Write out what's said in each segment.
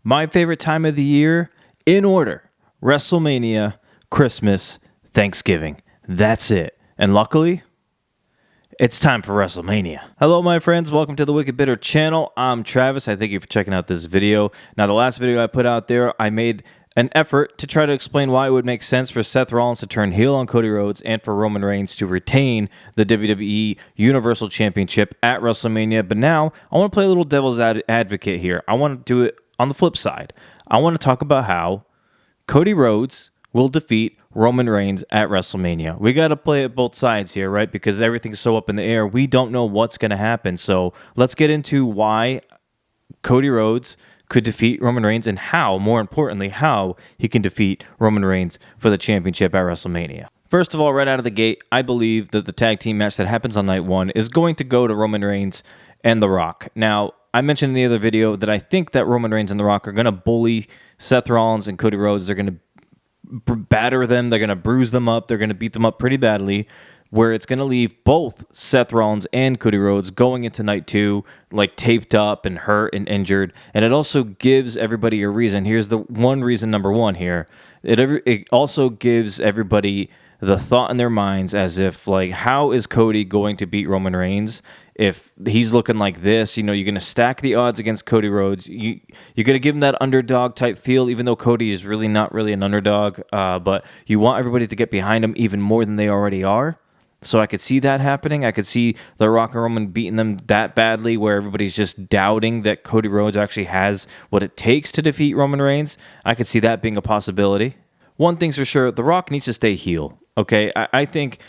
My favorite time of the year, in order: WrestleMania, Christmas, Thanksgiving. That's it. And luckily, it's time for WrestleMania. Hello, my friends. Welcome to the Wicked Bitter channel. I'm Travis. I thank you for checking out this video. Now, the last video I put out there, I made an effort to try to explain why it would make sense for Seth Rollins to turn heel on Cody Rhodes and for Roman Reigns to retain the WWE Universal Championship at WrestleMania. But now, I want to play a little devil's advocate here. I want to do it on the flip side. I want to talk about how Cody Rhodes will defeat Roman Reigns at WrestleMania. We got to play it both sides here, right? Because everything's so up in the air. We don't know what's going to happen. So let's get into why Cody Rhodes could defeat Roman Reigns and how, more importantly, how he can defeat Roman Reigns for the championship at WrestleMania. First of all, right out of the gate, I believe that the tag team match that happens on night one is going to go to Roman Reigns and The Rock. Now, I mentioned in the other video that I think that Roman Reigns and The Rock are going to bully Seth Rollins and Cody Rhodes. They're going to batter them. They're going to bruise them up. They're going to beat them up pretty badly, where it's going to leave both Seth Rollins and Cody Rhodes going into night two, like taped up and hurt and injured. And it also gives everybody a reason. Here's the one reason, number one here. It also gives everybody the thought in their minds as if, like, how is Cody going to beat Roman Reigns if he's looking like this? You know, you're going to stack the odds against Cody Rhodes. You're going to give him that underdog type feel, even though Cody is really not really an underdog. But you want everybody to get behind him even more than they already are. So I could see that happening. I could see The Rock and Roman beating them that badly, where everybody's just doubting that Cody Rhodes actually has what it takes to defeat Roman Reigns. I could see that being a possibility. One thing's for sure, The Rock needs to stay heel. Okay, I think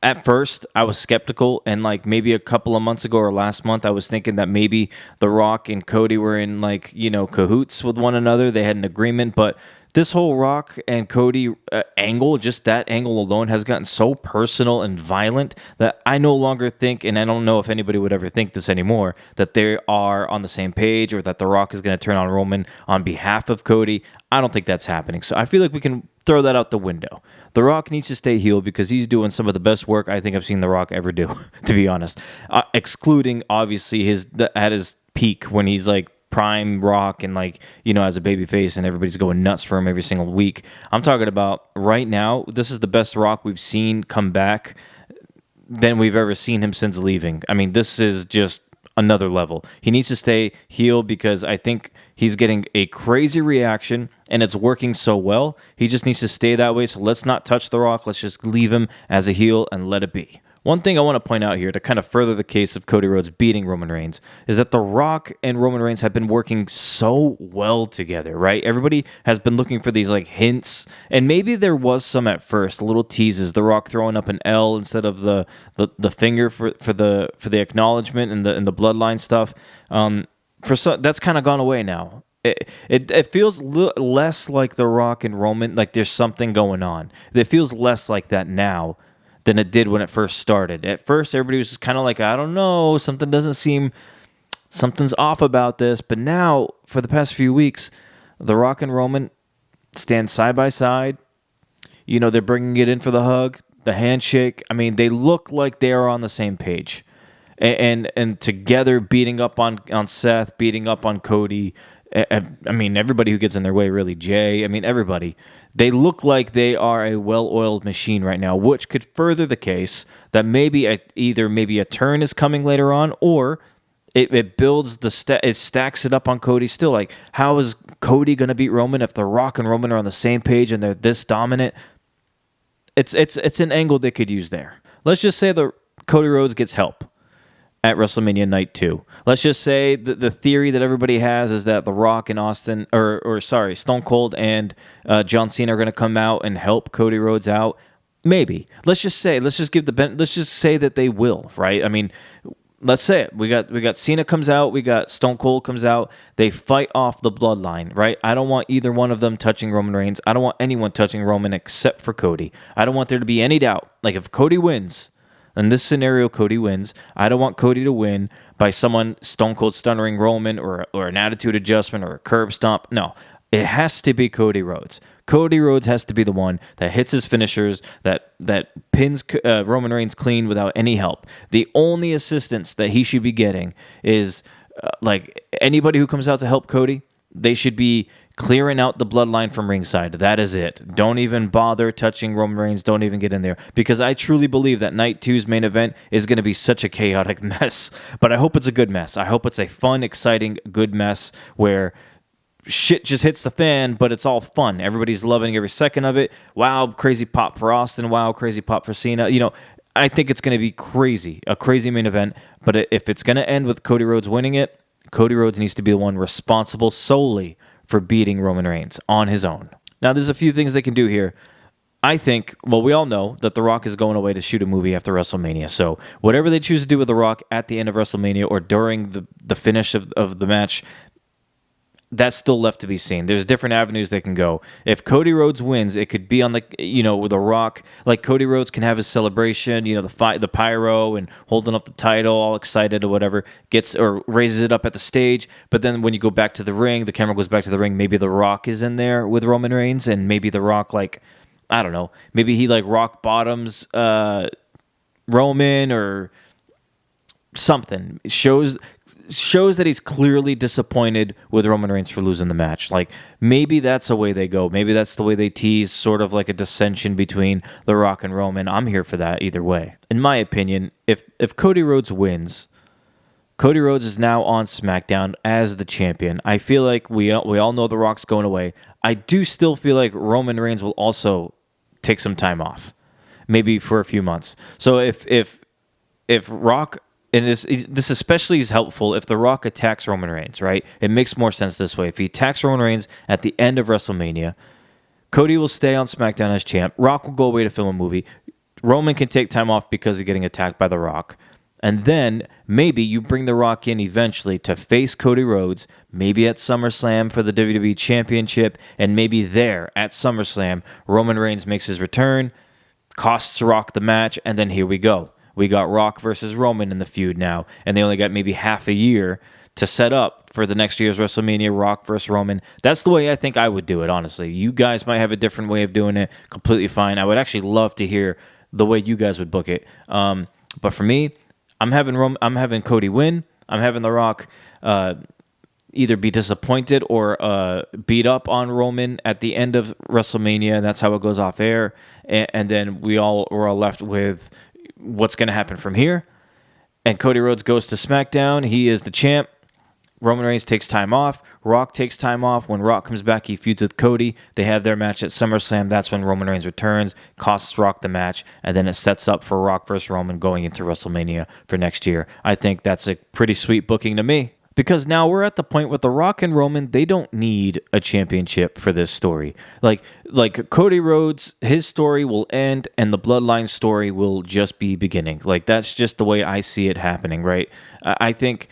at first I was skeptical, and like maybe a couple of months ago or last month, I was thinking that maybe The Rock and Cody were in, like, you know, cahoots with one another. They had an agreement, but this whole Rock and Cody angle, just that angle alone, has gotten so personal and violent that I no longer think, and I don't know if anybody would ever think this anymore, that they are on the same page or that The Rock is going to turn on Roman on behalf of Cody. I don't think that's happening. So I feel like we can throw that out the window. The Rock needs to stay heel because he's doing some of the best work I think I've seen The Rock ever do, to be honest. Excluding, obviously, at his peak when he's like prime Rock and, like, you know, as a babyface and everybody's going nuts for him every single week. I'm talking about right now, this is the best Rock we've seen come back than we've ever seen him since leaving. I mean, this is just another level. He needs to stay heel because I think he's getting a crazy reaction and it's working so well. He just needs to stay that way. So let's not touch The Rock. Let's just leave him as a heel and let it be. One thing I want to point out here to kind of further the case of Cody Rhodes beating Roman Reigns is that The Rock and Roman Reigns have been working so well together, right? Everybody has been looking for these like hints, and maybe there was some at first, little teases. The Rock throwing up an L instead of the finger for the acknowledgement and the bloodline stuff. That's kind of gone away now. It feels less like The Rock and Roman, like there's something going on. It feels less like that now than it did when it first started. At first, everybody was just kind of like, I don't know, something's off about this. But now, for the past few weeks, The Rock and Roman stand side by side. You know, they're bringing it in for the hug, the handshake. I mean, they look like they are on the same page. And together, beating up on Seth, beating up on Cody. I mean, everybody who gets in their way, really, Jay. I mean, everybody. They look like they are a well-oiled machine right now, which could further the case that maybe a turn is coming later on, or it builds it stacks it up on Cody still. Like, how is Cody going to beat Roman if The Rock and Roman are on the same page and they're this dominant? It's an angle they could use there. Let's just say that Cody Rhodes gets help at WrestleMania Night 2. Let's just say the theory that everybody has is that The Rock and Stone Cold and John Cena are going to come out and help Cody Rhodes out. Maybe. Let's just say that they will, right? I mean, let's say it. We got Cena comes out, we got Stone Cold comes out. They fight off the bloodline, right? I don't want either one of them touching Roman Reigns. I don't want anyone touching Roman except for Cody. I don't want there to be any doubt. Like, if Cody wins, in this scenario, Cody wins. I don't want Cody to win by someone Stone Cold stunning Roman or an attitude adjustment or a curb stomp. No, it has to be Cody Rhodes. Cody Rhodes has to be the one that hits his finishers, that pins Roman Reigns clean without any help. The only assistance that he should be getting is like anybody who comes out to help Cody, They should be clearing out the bloodline from ringside. That is it. Don't even bother touching Roman Reigns. Don't even get in there. Because I truly believe that Night 2's main event is going to be such a chaotic mess. But I hope it's a good mess. I hope it's a fun, exciting, good mess where shit just hits the fan, but it's all fun. Everybody's loving every second of it. Wow, crazy pop for Austin. Wow, crazy pop for Cena. I think it's going to be crazy, a crazy main event. But if it's going to end with Cody Rhodes winning it, Cody Rhodes needs to be the one responsible solely for beating Roman Reigns on his own. Now, there's a few things they can do here. I think, we all know that The Rock is going away to shoot a movie after WrestleMania. So whatever they choose to do with The Rock at the end of WrestleMania or during the finish of the match, that's still left to be seen. There's different avenues they can go. If Cody Rhodes wins, it could be on with The Rock. Like Cody Rhodes can have his celebration, the pyro and holding up the title, all excited or whatever, gets or raises it up at the stage. But then when you go back to the ring, the camera goes back to the ring. Maybe The Rock is in there with Roman Reigns, and maybe The Rock, I don't know, maybe he rock bottoms Roman or something. Shows that he's clearly disappointed with Roman Reigns for losing the match. Maybe that's the way they go. Maybe that's the way they tease sort of like a dissension between The Rock and Roman. I'm here for that either way. In my opinion, if Cody Rhodes wins, Cody Rhodes is now on SmackDown as the champion. I feel like we all know The Rock's going away. I do still feel like Roman Reigns will also take some time off, maybe for a few months. So if Rock... And this especially is helpful if The Rock attacks Roman Reigns, right? It makes more sense this way. If he attacks Roman Reigns at the end of WrestleMania, Cody will stay on SmackDown as champ. Rock will go away to film a movie. Roman can take time off because of getting attacked by The Rock. And then maybe you bring The Rock in eventually to face Cody Rhodes, maybe at SummerSlam for the WWE Championship, and maybe there at SummerSlam, Roman Reigns makes his return, costs Rock the match, and then here we go. We got Rock versus Roman in the feud now, and they only got maybe half a year to set up for the next year's WrestleMania, Rock versus Roman. That's the way I think I would do it, honestly. You guys might have a different way of doing it, completely fine. I would actually love to hear the way you guys would book it. But for me, I'm having Cody win. I'm having The Rock either be disappointed or beat up on Roman at the end of WrestleMania, and that's how it goes off air. And then we're all left with what's going to happen from here. And Cody Rhodes goes to SmackDown. He is the champ. Roman Reigns takes time off. Rock takes time off. When Rock comes back, he feuds with Cody. They have their match at SummerSlam. That's when Roman Reigns returns, costs Rock the match, and then it sets up for Rock versus Roman going into WrestleMania for next year. I think that's a pretty sweet booking to me. Because now we're at the point with The Rock and Roman, they don't need a championship for this story. Like Cody Rhodes, his story will end and the Bloodline story will just be beginning. That's just the way I see it happening, right? I think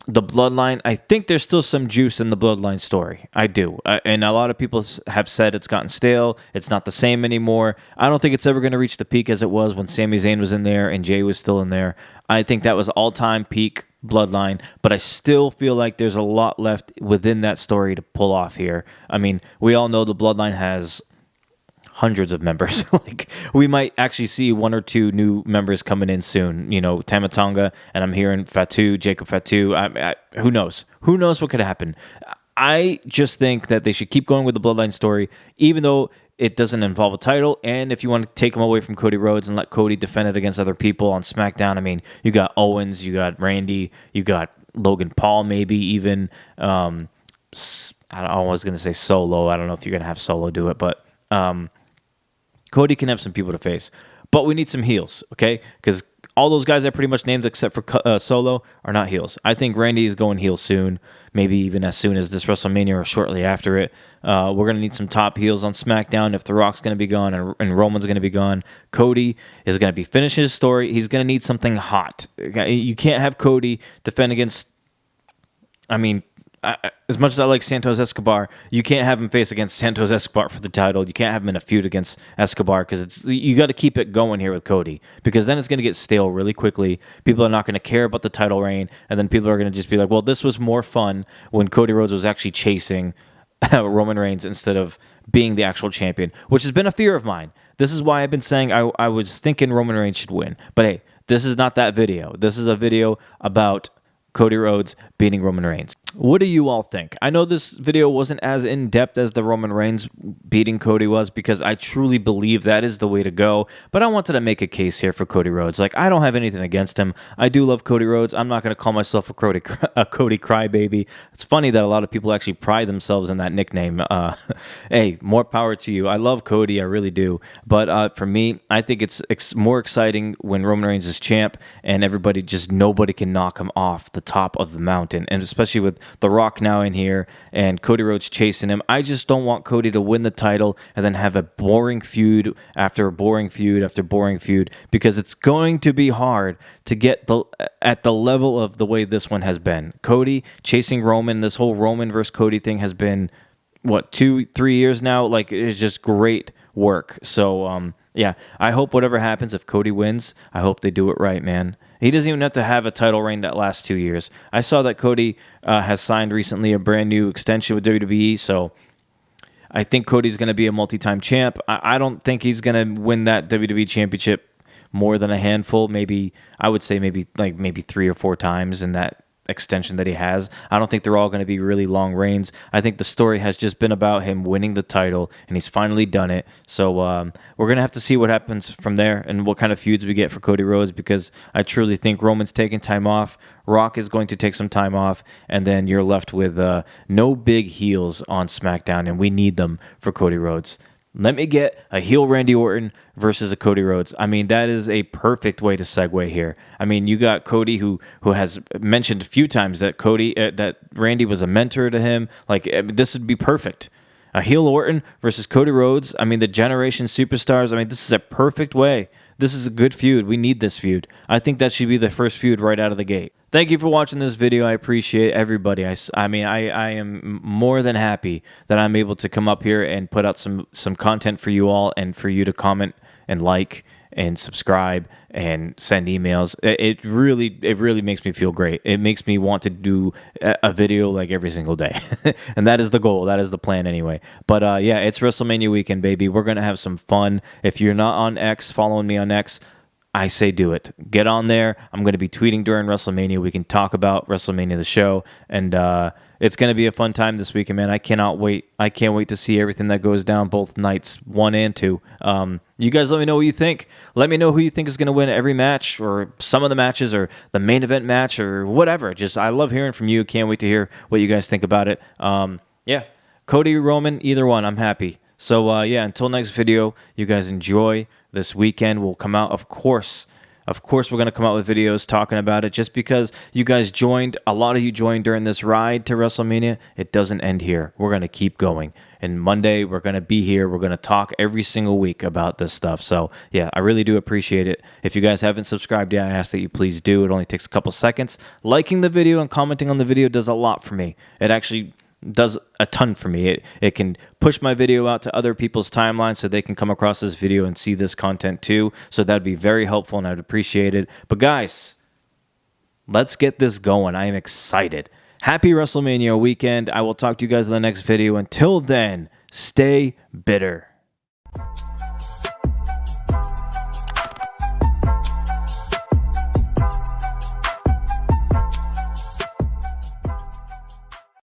the Bloodline, I think there's still some juice in the Bloodline story. I do. And a lot of people have said it's gotten stale. It's not the same anymore. I don't think it's ever going to reach the peak as it was when Sami Zayn was in there and Jay was still in there. I think that was all-time peak Bloodline, but I still feel like there's a lot left within that story to pull off here. I mean, we all know the Bloodline has hundreds of members. We might actually see one or two new members coming in soon. Tama Tonga, and I'm hearing Jacob Fatu. Who knows? Who knows what could happen? I just think that they should keep going with the Bloodline story, even though it doesn't involve a title. And if you want to take them away from Cody Rhodes and let Cody defend it against other people on SmackDown, I mean, you got Owens, you got Randy, you got Logan Paul, maybe even. I was going to say Solo. I don't know if you're going to have Solo do it, but Cody can have some people to face. But we need some heels, okay? Because all those guys I pretty much named except for Solo are not heels. I think Randy is going heel soon, maybe even as soon as this WrestleMania or shortly after it. We're going to need some top heels on SmackDown if The Rock's going to be gone and Roman's going to be gone. Cody is going to be finishing his story. He's going to need something hot. You can't have Cody defend against... as much as I like Santos Escobar, you can't have him face against Santos Escobar for the title. You can't have him in a feud against Escobar because you got to keep it going here with Cody, because then it's going to get stale really quickly. People are not going to care about the title reign, and then people are going to just be like, well, this was more fun when Cody Rhodes was actually chasing Roman Reigns instead of being the actual champion, which has been a fear of mine. This is why I've been saying I was thinking Roman Reigns should win. But hey, this is not that video. This is a video about Cody Rhodes beating Roman Reigns. What do you all think? I know this video wasn't as in-depth as the Roman Reigns beating Cody was because I truly believe that is the way to go, but I wanted to make a case here for Cody Rhodes. Like, I don't have anything against him. I do love Cody Rhodes. I'm not going to call myself a Cody crybaby. It's funny that a lot of people actually pride themselves in that nickname. Hey, more power to you. I love Cody. I really do. But for me, I think it's more exciting when Roman Reigns is champ and nobody can knock him off the top of the mountain, and especially with The Rock now in here and Cody Rhodes chasing him. I just don't want Cody to win the title and then have a boring feud after boring feud after boring feud, because it's going to be hard to get at the level of the way this one has been. Cody chasing Roman, this whole Roman versus Cody thing has been, what, 2-3 years now? Like, it's just great work. So, yeah, I hope whatever happens, if Cody wins, I hope they do it right, man. He doesn't even have to have a title reign that lasts 2 years. I saw that Cody has signed recently a brand new extension with WWE, so I think Cody's going to be a multi-time champ. I don't think he's going to win that WWE championship more than a handful. Maybe, I would say maybe 3 or 4 times in that extension that he has. I don't think they're all going to be really long reigns. I think the story has just been about him winning the title, and he's finally done it. So we're going to have to see what happens from there and what kind of feuds we get for Cody Rhodes, because I truly think Roman's taking time off, Rock is going to take some time off, and then you're left with no big heels on SmackDown, and we need them for Cody Rhodes. Let me get a heel Randy Orton versus a Cody Rhodes. I mean, that is a perfect way to segue here. I mean, you got Cody who has mentioned a few times that that Randy was a mentor to him. Like, this would be perfect. A heel Orton versus Cody Rhodes. I mean, the generation superstars. I mean, this is a perfect way. This is a good feud. We need this feud. I think that should be the first feud right out of the gate. Thank you for watching this video. I appreciate everybody. I am more than happy that I'm able to come up here and put out some content for you all, and for you to comment and like and subscribe and send emails. It really makes me feel great. It makes me want to do a video like every single day. And that is the goal. That is the plan anyway. But yeah, it's WrestleMania weekend, baby. We're going to have some fun. If you're not on X, following me on X, I say do it. Get on there. I'm going to be tweeting during WrestleMania. We can talk about WrestleMania, the show, and it's going to be a fun time this weekend, man. I cannot wait. I can't wait to see everything that goes down both nights, 1 and 2. You guys let me know what you think. Let me know who you think is going to win every match, or some of the matches, or the main event match, or whatever. Just, I love hearing from you. Can't wait to hear what you guys think about it. Yeah, Cody, Roman, either one, I'm happy. So, yeah, until next video, you guys enjoy this weekend. We'll come out, of course, we're going to come out with videos talking about it, just because you guys joined. A lot of you joined during this ride to WrestleMania. It doesn't end here. We're going to keep going. And Monday, we're going to be here. We're going to talk every single week about this stuff. So, yeah, I really do appreciate it. If you guys haven't subscribed yet, I ask that you please do. It only takes a couple seconds. Liking the video and commenting on the video does a lot for me. It actually does a ton for me. It can push my video out to other people's timelines so they can come across this video and see this content too. So that'd be very helpful, and I'd appreciate it. But guys, let's get this going. I am excited. Happy WrestleMania weekend. I will talk to you guys in the next video. Until then, stay bitter.